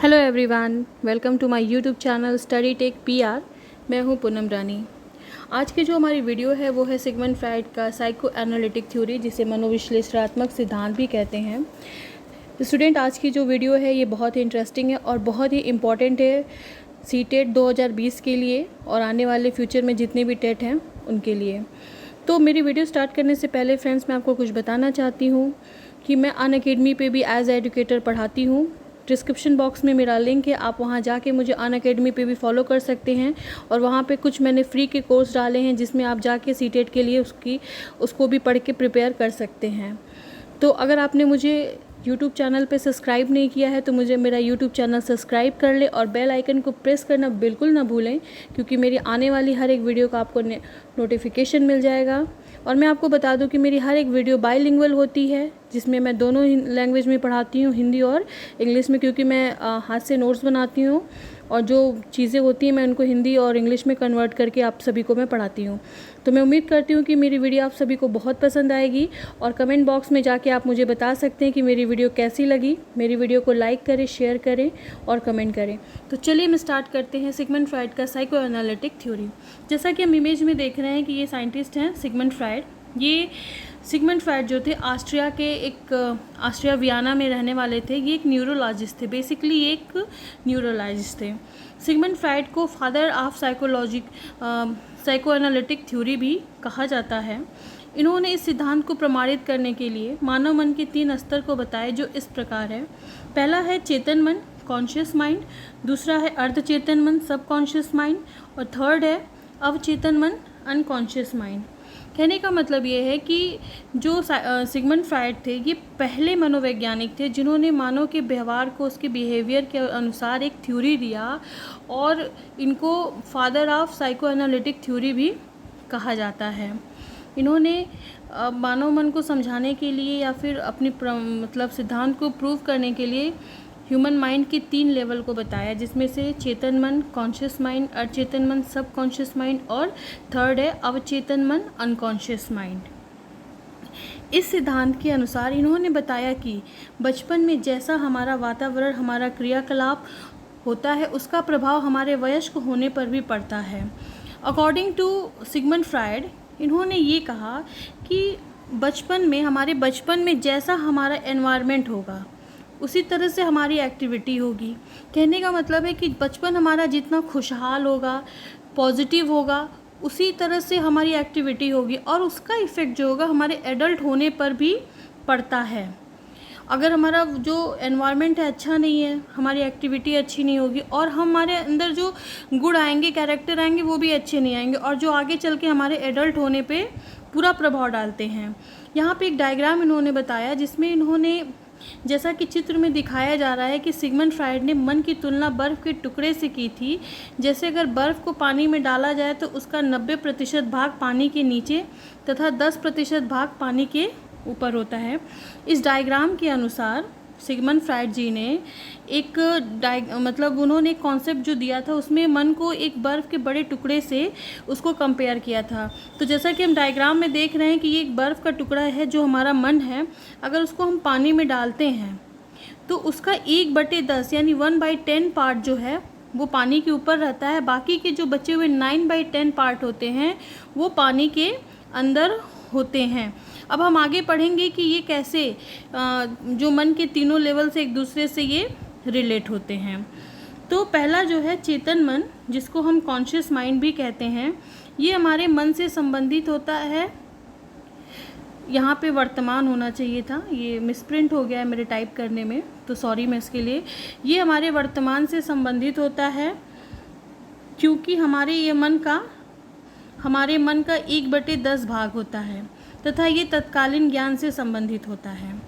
Hello everyone, welcome to my YouTube channel study tech PR. मैं हूं पूनम रानी। आज की जो हमारी वीडियो है वो है सिगमंड फ्राइड का साइको एनालिटिक थ्योरी, जिसे मनोविश्लेषणात्मक सिद्धांत भी कहते हैं। स्टूडेंट, आज की जो वीडियो है ये बहुत ही इंटरेस्टिंग है और बहुत ही इम्पॉर्टेंट है सीटेट 2020 के लिए और आने वाले फ्यूचर में जितने भी टेट हैं उनके लिए। तो मेरी वीडियो स्टार्ट करने से पहले फ्रेंड्स, मैं आपको कुछ बताना चाहती हूँ कि मैं अनअकैडमी पे भी एज एजुकेटर पढ़ाती हूँ। डिस्क्रिप्शन बॉक्स में मेरा लिंक है, आप वहाँ जाके मुझे अनअकैडमी पे भी फॉलो कर सकते हैं और वहाँ पे कुछ मैंने फ्री के कोर्स डाले हैं जिसमें आप जाके सीटेट के लिए उसको भी पढ़ के प्रिपेयर कर सकते हैं। तो अगर आपने मुझे यूट्यूब चैनल पे सब्सक्राइब नहीं किया है तो मुझे मेरा यूट्यूब चैनल सब्सक्राइब कर ले और बेल आइकन को प्रेस करना बिल्कुल ना भूलें, क्योंकि मेरी आने वाली हर एक वीडियो का आपको नोटिफिकेशन मिल जाएगा। और मैं आपको बता दूं कि मेरी हर एक वीडियो बाइलिंगुअल होती है, जिसमें मैं दोनों लैंग्वेज में पढ़ाती हूँ, हिंदी और इंग्लिश में, क्योंकि मैं हाथ से नोट्स बनाती हूँ और जो चीज़ें होती हैं मैं उनको हिंदी और इंग्लिश में कन्वर्ट करके आप सभी को मैं पढ़ाती हूँ। तो मैं उम्मीद करती हूँ कि मेरी वीडियो आप सभी को बहुत पसंद आएगी और कमेंट बॉक्स में जाके आप मुझे बता सकते हैं कि मेरी वीडियो कैसी लगी। मेरी वीडियो को लाइक करें, शेयर करें और कमेंट करें। तो चलिए हम स्टार्ट करते हैं सिगमंड फ्राइड का साइको एनालिटिक थ्योरी। जैसा कि हम इमेज में देख रहे हैं कि ये साइंटिस्ट हैं सिगमंड फ्राइड। ये सिगमंड फ्राइड जो थे ऑस्ट्रिया वियना में रहने वाले थे। ये एक न्यूरोलॉजिस्ट थे, बेसिकली एक न्यूरोलॉजिस्ट थे। सिगमंड फ्राइड को father of psycho analytic theory भी कहा जाता है। इन्होंने इस सिद्धांत को प्रमाणित करने के लिए मानव मन के 3 स्तर को बताए, जो इस प्रकार है। पहला है चेतन मन, कॉन्शियस माइंड। दूसरा है अर्धचेतन मन, सबकॉन्शियस माइंड। और थर्ड है अवचेतन मन, अनकॉन्शियस माइंड। कहने का मतलब ये है कि जो सिगमंड फ्राइड थे ये पहले मनोवैज्ञानिक थे जिन्होंने मानव के व्यवहार को उसके बिहेवियर के अनुसार एक थ्योरी दिया, और इनको father of psycho analytic theory भी कहा जाता है। इन्होंने मानव मन को समझाने के लिए या फिर अपनी सिद्धांत को प्रूव करने के लिए ह्यूमन माइंड के 3 लेवल को बताया, जिसमें से चेतन मन, कॉन्शियस माइंड, अचेतन मन, सबकॉन्शियस माइंड, और थर्ड है अवचेतन मन, अनकॉन्शियस माइंड। इस सिद्धांत के अनुसार इन्होंने बताया कि बचपन में जैसा हमारा वातावरण, हमारा क्रियाकलाप होता है, उसका प्रभाव हमारे वयस्क होने पर भी पड़ता है। अकॉर्डिंग टू सिगमंड फ्राइड, इन्होंने ये कहा कि हमारे बचपन में जैसा हमारा एनवायरनमेंट होगा उसी तरह से हमारी एक्टिविटी होगी। कहने का मतलब है कि बचपन हमारा जितना खुशहाल होगा, पॉजिटिव होगा, उसी तरह से हमारी एक्टिविटी होगी और उसका इफ़ेक्ट जो होगा हमारे एडल्ट होने पर भी पड़ता है। अगर हमारा जो एनवायरनमेंट है अच्छा नहीं है, हमारी एक्टिविटी अच्छी नहीं होगी और हमारे अंदर जो गुण आएंगे, कैरेक्टर आएंगे, वो भी अच्छे नहीं आएंगे और जो आगे चल के हमारे एडल्ट होने पे पूरा प्रभाव डालते हैं। यहाँ पे एक डायग्राम इन्होंने बताया, जिसमें इन्होंने, जैसा कि चित्र में दिखाया जा रहा है, कि सिगमंड फ्राइड ने मन की तुलना बर्फ़ के टुकड़े से की थी। जैसे अगर बर्फ़ को पानी में डाला जाए तो उसका 90% भाग पानी के नीचे तथा 10% भाग पानी के ऊपर होता है। इस डायग्राम के अनुसार सिगमंड फ्राइड जी ने उन्होंने एक कॉन्सेप्ट जो दिया था, उसमें मन को एक बर्फ़ के बड़े टुकड़े से उसको कंपेयर किया था। तो जैसा कि हम डायग्राम में देख रहे हैं कि ये एक बर्फ़ का टुकड़ा है जो हमारा मन है। अगर उसको हम पानी में डालते हैं तो उसका 1/10 यानी 1/10 पार्ट जो है वो पानी के ऊपर रहता है। बाकी के जो बचे हुए 9/10 पार्ट होते हैं वो पानी के अंदर होते हैं। अब हम आगे पढ़ेंगे कि ये कैसे जो मन के तीनों लेवल से एक दूसरे से ये रिलेट होते हैं। तो पहला जो है चेतन मन, जिसको हम कॉन्शियस माइंड भी कहते हैं, ये हमारे मन से संबंधित होता है। यहाँ पे वर्तमान होना चाहिए था, ये मिसप्रिंट हो गया है मेरे टाइप करने में, तो सॉरी मैं इसके लिए। ये हमारे वर्तमान से संबंधित होता है, क्योंकि हमारे मन का 1/10 भाग होता है तथा ये तत्कालीन ज्ञान से संबंधित होता है।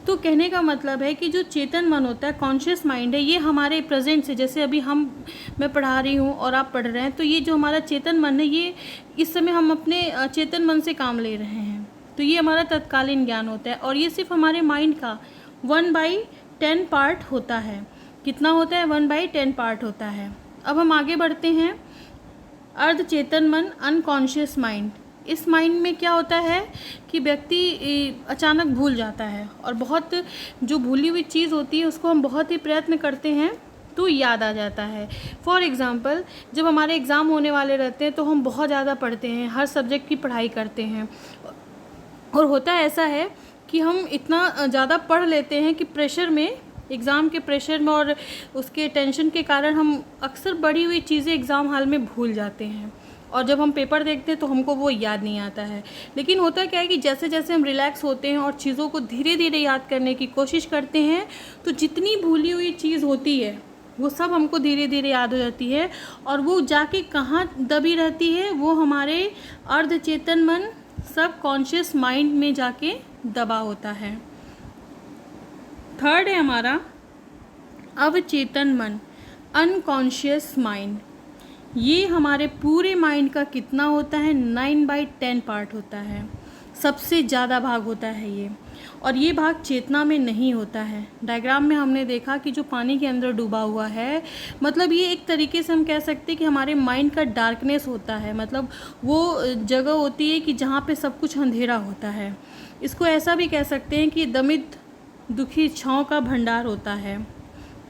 तो कहने का मतलब है कि जो चेतन मन होता है, कॉन्शियस माइंड है, ये हमारे प्रेजेंट से, जैसे अभी मैं पढ़ा रही हूँ और आप पढ़ रहे हैं, तो ये जो हमारा चेतन मन है, ये इस समय हम अपने चेतन मन से काम ले रहे हैं, तो ये हमारा तत्कालीन ज्ञान होता है। और ये सिर्फ हमारे माइंड का 1/10 पार्ट होता है। कितना होता है? 1/10 पार्ट होता है। अब हम आगे बढ़ते हैं। अर्धचेतन मन, अनकॉन्शियस माइंड। इस माइंड में क्या होता है कि व्यक्ति अचानक भूल जाता है और बहुत जो भूली हुई चीज़ होती है उसको हम बहुत ही प्रयत्न करते हैं तो याद आ जाता है। फॉर एग्ज़ाम्पल, जब हमारे एग्ज़ाम होने वाले रहते हैं तो हम बहुत ज़्यादा पढ़ते हैं, हर सब्जेक्ट की पढ़ाई करते हैं, और होता ऐसा है कि हम इतना ज़्यादा पढ़ लेते हैं कि प्रेशर में, एग्ज़ाम के प्रेशर में और उसके टेंशन के कारण हम अक्सर पढ़ी हुई चीज़ें एग्ज़ाम हॉल में भूल जाते हैं, और जब हम पेपर देखते हैं तो हमको वो याद नहीं आता है। लेकिन होता क्या है कि जैसे जैसे हम रिलैक्स होते हैं और चीज़ों को धीरे धीरे याद करने की कोशिश करते हैं, तो जितनी भूली हुई चीज़ होती है वो सब हमको धीरे धीरे याद हो जाती है, और वो जाके कहाँ दबी रहती है, वो हमारे अर्धचेतन मन, सब कॉन्शियस माइंड में जाके दबा होता है। थर्ड है हमारा अवचेतन मन, अनकॉन्शियस माइंड। ये हमारे पूरे माइंड का कितना होता है, 9/10 पार्ट होता है, सबसे ज़्यादा भाग होता है ये, और ये भाग चेतना में नहीं होता है। डायग्राम में हमने देखा कि जो पानी के अंदर डूबा हुआ है, मतलब ये एक तरीके से हम कह सकते हैं कि हमारे माइंड का डार्कनेस होता है, मतलब वो जगह होती है कि जहाँ पे सब कुछ अंधेरा होता है। इसको ऐसा भी कह सकते हैं कि दमित दुखी इच्छाओं का भंडार होता है,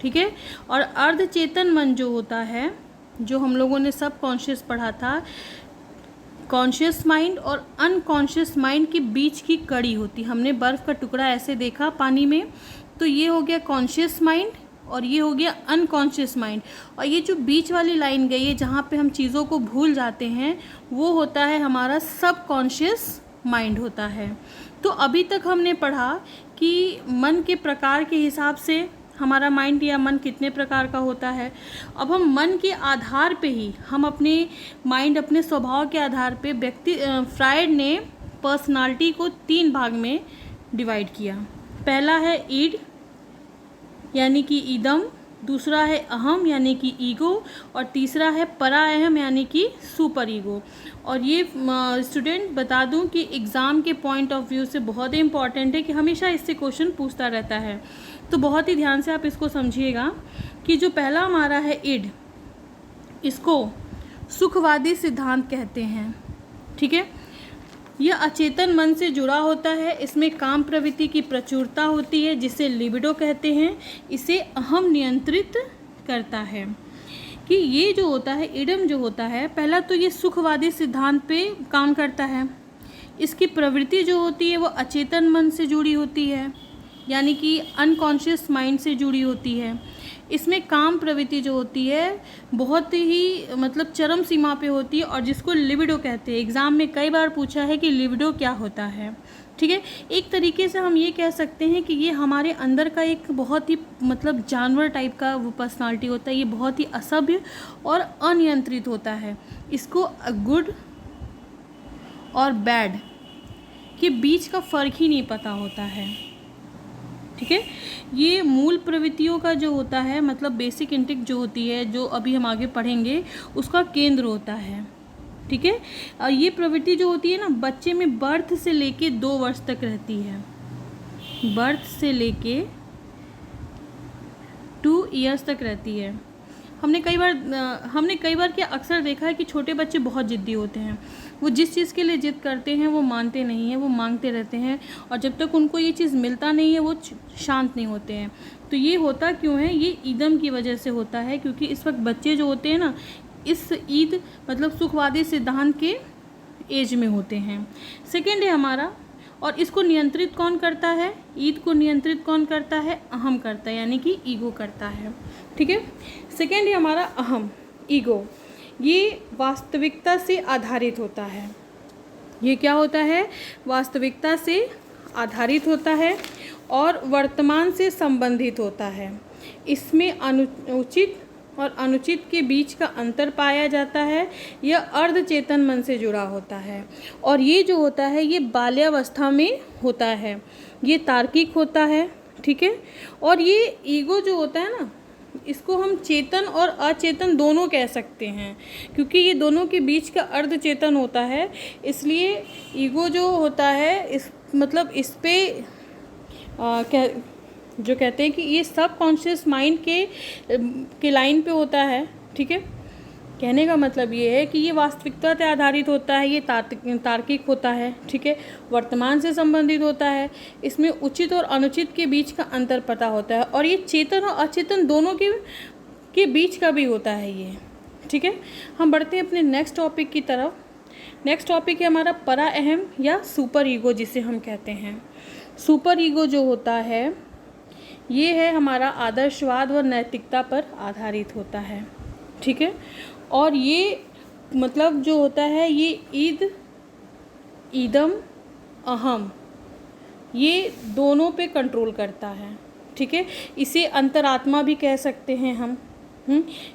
ठीक है। और अर्धचेतन मन जो होता है, जो हम लोगों ने सब कॉन्शियस पढ़ा था, कॉन्शियस माइंड और अनकॉन्शियस माइंड के बीच की कड़ी होती। हमने बर्फ़ का टुकड़ा ऐसे देखा पानी में, तो ये हो गया कॉन्शियस माइंड और ये हो गया अनकॉन्शियस माइंड, और ये जो बीच वाली लाइन गई है जहाँ पे हम चीज़ों को भूल जाते हैं, वो होता है हमारा सब कॉन्शियस माइंड होता है। तो अभी तक हमने पढ़ा कि मन के प्रकार के हिसाब से हमारा माइंड या मन कितने प्रकार का होता है। अब हम मन के आधार पे ही हम अपने माइंड, अपने स्वभाव के आधार पे फ्रायड ने पर्सनालिटी को 3 भाग में डिवाइड किया। पहला है ईड यानी कि ईदम, दूसरा है अहम यानी कि ईगो, और तीसरा है परा अहम यानी कि सुपर ईगो। और ये स्टूडेंट बता दूं कि एग्ज़ाम के पॉइंट ऑफ व्यू से बहुत ही इम्पॉर्टेंट है कि हमेशा इससे क्वेश्चन पूछता रहता है, तो बहुत ही ध्यान से आप इसको समझिएगा कि जो पहला हमारा है ईड, इसको सुखवादी सिद्धांत कहते हैं, ठीक है। यह अचेतन मन से जुड़ा होता है, इसमें काम प्रवृत्ति की प्रचुरता होती है जिसे लिबिडो कहते हैं, इसे अहम नियंत्रित करता है। कि ये जो होता है इडम जो होता है, पहला तो ये सुखवादी सिद्धांत पे काम करता है। इसकी प्रवृत्ति जो होती है वो अचेतन मन से जुड़ी होती है, यानी कि अनकॉन्शियस माइंड से जुड़ी होती है। इसमें काम प्रवृत्ति जो होती है बहुत ही मतलब चरम सीमा पे होती है, और जिसको लिबिडो कहते हैं। एग्ज़ाम में कई बार पूछा है कि लिबिडो क्या होता है, ठीक है। एक तरीके से हम ये कह सकते हैं कि ये हमारे अंदर का एक बहुत ही मतलब जानवर टाइप का वो पर्सनालिटी होता है। ये बहुत ही असभ्य और अनियंत्रित होता है। इसको गुड और बैड के बीच का फ़र्क ही नहीं पता होता है, ठीक है। ये मूल प्रवृत्तियों का जो होता है, मतलब बेसिक इंटेक जो होती है, जो अभी हम आगे पढ़ेंगे, उसका केंद्र होता है, ठीक है। ये प्रवृत्ति जो होती है ना, बच्चे में बर्थ से लेके 2 वर्ष तक रहती है। बर्थ से लेके 2 ईयर्स तक रहती है। हमने कई बार क्या अक्सर देखा है कि छोटे बच्चे बहुत ज़िद्दी होते हैं। वो जिस चीज़ के लिए ज़िद करते हैं वो मानते नहीं हैं, वो मांगते रहते हैं, और जब तक उनको ये चीज़ मिलता नहीं है वो शांत नहीं होते हैं। तो ये होता क्यों है? ये ईदम की वजह से होता है, क्योंकि इस वक्त बच्चे जो होते हैं ना, इस ईद मतलब सुखवादी सिद्धांत के एज में होते हैं। सेकेंड है हमारा, और इसको नियंत्रित कौन करता है? ईद को नियंत्रित कौन करता है? अहम करता है, यानी कि ईगो करता है, ठीक है। सेकेंड है हमारा अहम, ईगो। ये वास्तविकता से आधारित होता है। ये क्या होता है? वास्तविकता से आधारित होता है और वर्तमान से संबंधित होता है। इसमें उचित और अनुचित के बीच का अंतर पाया जाता है। यह अर्धचेतन मन से जुड़ा होता है, और ये जो होता है ये बाल्यावस्था में होता है। ये तार्किक होता है, ठीक है। और ये ईगो जो होता है ना, इसको हम चेतन और अचेतन दोनों कह सकते हैं, क्योंकि ये दोनों के बीच का अर्धचेतन होता है। इसलिए ईगो जो होता है इस पे जो कहते हैं कि ये सब कॉन्शियस माइंड के लाइन पे होता है, ठीक है। कहने का मतलब ये है कि ये वास्तविकता पे आधारित होता है, ये तार्किक होता है, ठीक है, वर्तमान से संबंधित होता है। इसमें उचित और अनुचित के बीच का अंतर पता होता है, और ये चेतन और अचेतन दोनों के के बीच का भी होता है ये। ठीक है, हम बढ़ते हैं अपने नेक्स्ट टॉपिक की तरफ। नेक्स्ट टॉपिक है हमारा परा अहम या सुपर ईगो, जिसे हम कहते हैं। सुपर ईगो जो होता है ये है हमारा आदर्शवाद व नैतिकता पर आधारित होता है। ठीक है, और ये मतलब जो होता है ये ईदम अहम, ये दोनों पे कंट्रोल करता है। ठीक है, इसे अंतरात्मा भी कह सकते हैं हम।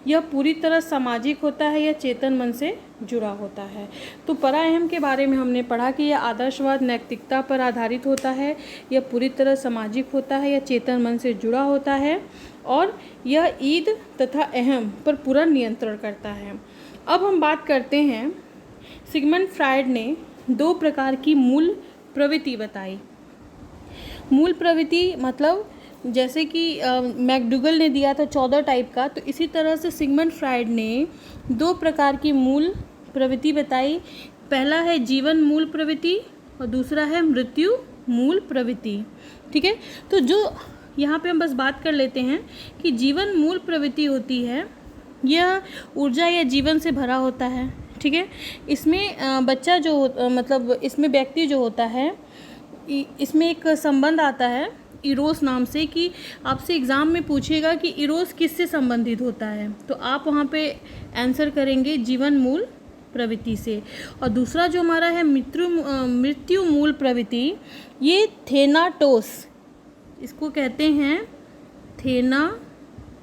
यह पूरी तरह सामाजिक होता है या चेतन मन से जुड़ा होता है। तो परा अहम के बारे में हमने पढ़ा कि यह आदर्शवाद नैतिकता पर आधारित होता है, यह पूरी तरह सामाजिक होता है या चेतन मन से जुड़ा होता है, और यह ईद तथा अहम पर पूरा नियंत्रण करता है। अब हम बात करते हैं, सिगमंड फ्रायड ने 2 प्रकार की मूल प्रवृत्ति बताई। मूल प्रवृत्ति मतलब जैसे कि मैकडूगल ने दिया था 14 टाइप का, तो इसी तरह से सिगमंड फ्रायड ने 2 प्रकार की मूल प्रवृत्ति बताई। पहला है जीवन मूल प्रवृत्ति और दूसरा है मृत्यु मूल प्रवृत्ति। ठीक है, तो जो यहाँ पे हम बस बात कर लेते हैं कि जीवन मूल प्रवृत्ति होती है, यह ऊर्जा या जीवन से भरा होता है। ठीक है, इसमें बच्चा जो मतलब इसमें व्यक्ति जो होता है, इसमें एक संबंध आता है इरोस नाम से, कि आपसे एग्ज़ाम में पूछेगा कि इरोस किससे संबंधित होता है, तो आप वहाँ पे आंसर करेंगे जीवन मूल प्रवृत्ति से। और दूसरा जो हमारा है मृत्यु मूल प्रवृत्ति, ये थेनाटोस, इसको कहते हैं थेनाटोस।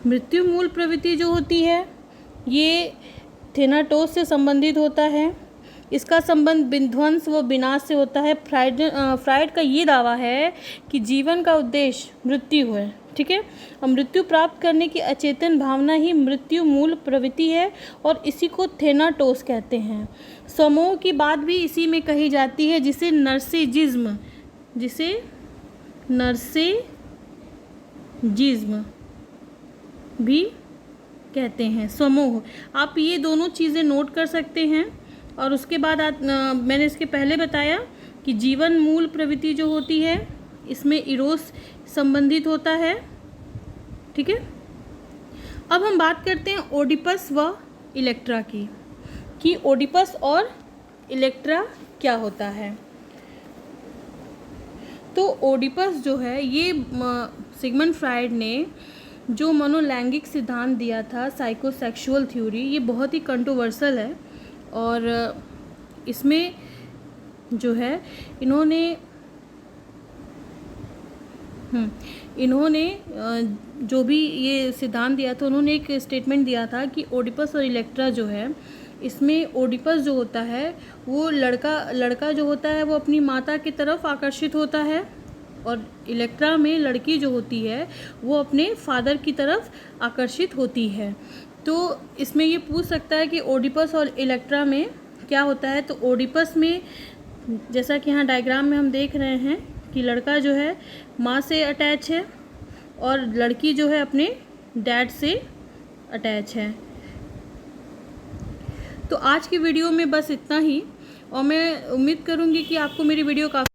मृत्यु मूल प्रवृत्ति जो होती है ये थेनाटोस से संबंधित होता है। इसका संबंध विध्वंस व विनाश से होता है। फ्रायड का ये दावा है कि जीवन का उद्देश्य मृत्यु है। ठीक है, और मृत्यु प्राप्त करने की अचेतन भावना ही मृत्यु मूल प्रवृत्ति है, और इसी को थेनाटोस कहते हैं। समूह की बात भी इसी में कही जाती है, जिसे नर्सिसिज्म भी कहते हैं। समूह, आप ये दोनों चीज़ें नोट कर सकते हैं। और उसके बाद मैंने इसके पहले बताया कि जीवन मूल प्रवृत्ति जो होती है इसमें इरोस संबंधित होता है। ठीक है, अब हम बात करते हैं ओडिपस व इलेक्ट्रा की, कि ओडिपस और इलेक्ट्रा क्या होता है। तो ओडिपस जो है ये सिगमंड फ्रायड ने जो मनोलैंगिक सिद्धांत दिया था, साइकोसेक्सुअल थ्योरी, ये बहुत ही कंट्रोवर्सल है। और इसमें जो है इन्होंने जो भी ये सिद्धांत दिया था, उन्होंने एक स्टेटमेंट दिया था कि ओडिपस और इलेक्ट्रा जो है, इसमें ओडिपस जो होता है वो लड़का जो होता है वो अपनी माता की तरफ आकर्षित होता है, और इलेक्ट्रा में लड़की जो होती है वो अपने फादर की तरफ आकर्षित होती है। तो इसमें ये पूछ सकता है कि ओडिपस और इलेक्ट्रा में क्या होता है। तो ओडिपस में जैसा कि यहाँ डायग्राम में हम देख रहे हैं कि लड़का जो है माँ से अटैच है और लड़की जो है अपने डैड से अटैच है। तो आज की वीडियो में बस इतना ही, और मैं उम्मीद करूँगी कि आपको मेरी वीडियो काफ़ी